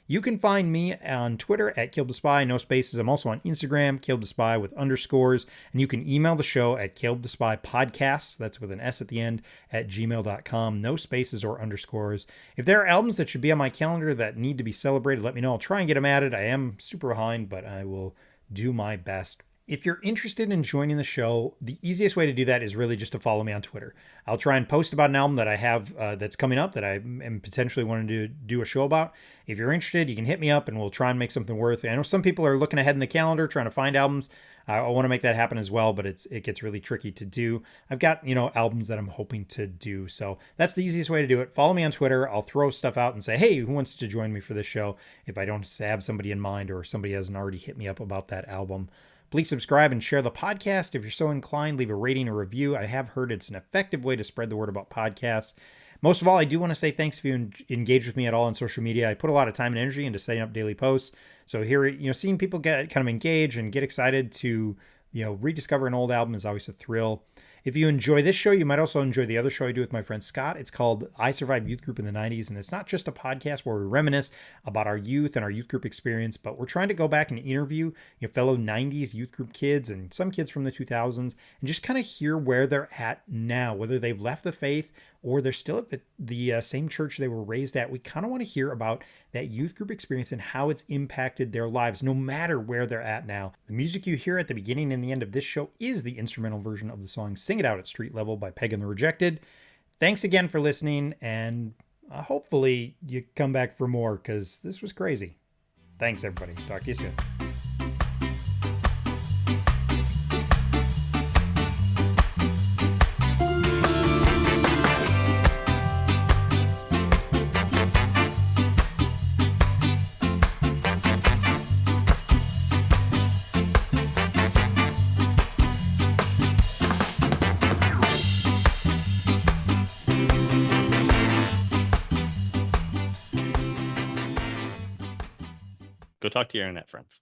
You can find me on Twitter at CalebTheSpy, no spaces. I'm also on Instagram, CalebTheSpy with underscores. And you can email the show at CalebTheSpyPodcasts, that's with an S at the end, at gmail.com, no spaces or underscores. If there are albums that should be on my calendar that need to be celebrated, let me know. I'll try and get them added. I am super behind, but I will do my best. If you're interested in joining the show, the easiest way to do that is really just to follow me on Twitter. I'll try and post about an album that I have that's coming up that I am potentially wanting to do a show about. If you're interested, you can hit me up and we'll try and make something worth it. I know some people are looking ahead in the calendar trying to find albums. I want to make that happen as well, but it gets really tricky to do. I've got, albums that I'm hoping to do. So that's the easiest way to do it. Follow me on Twitter. I'll throw stuff out and say, hey, who wants to join me for this show? If I don't have somebody in mind or somebody hasn't already hit me up about that album. Please subscribe and share the podcast. If you're so inclined, leave a rating or review. I have heard it's an effective way to spread the word about podcasts. Most of all, I do want to say thanks if you engage with me at all on social media. I put a lot of time and energy into setting up daily posts. So here, seeing people get kind of engage and get excited to, rediscover an old album is always a thrill. If you enjoy this show, you might also enjoy the other show I do with my friend Scott. It's called I Survived Youth Group in the 90s, and it's not just a podcast where we reminisce about our youth and our youth group experience, but we're trying to go back and interview fellow 90s youth group kids and some kids from the 2000s and just kind of hear where they're at now, whether they've left the faith or they're still at the same church they were raised at. We kind of want to hear about that youth group experience and how it's impacted their lives, no matter where they're at now. The music you hear at the beginning and the end of this show is the instrumental version of the song Sing It Out at Street Level by Peg and the Rejected. Thanks again for listening, and hopefully you come back for more, because this was crazy. Thanks, everybody. Talk to you soon. Go talk to your internet friends.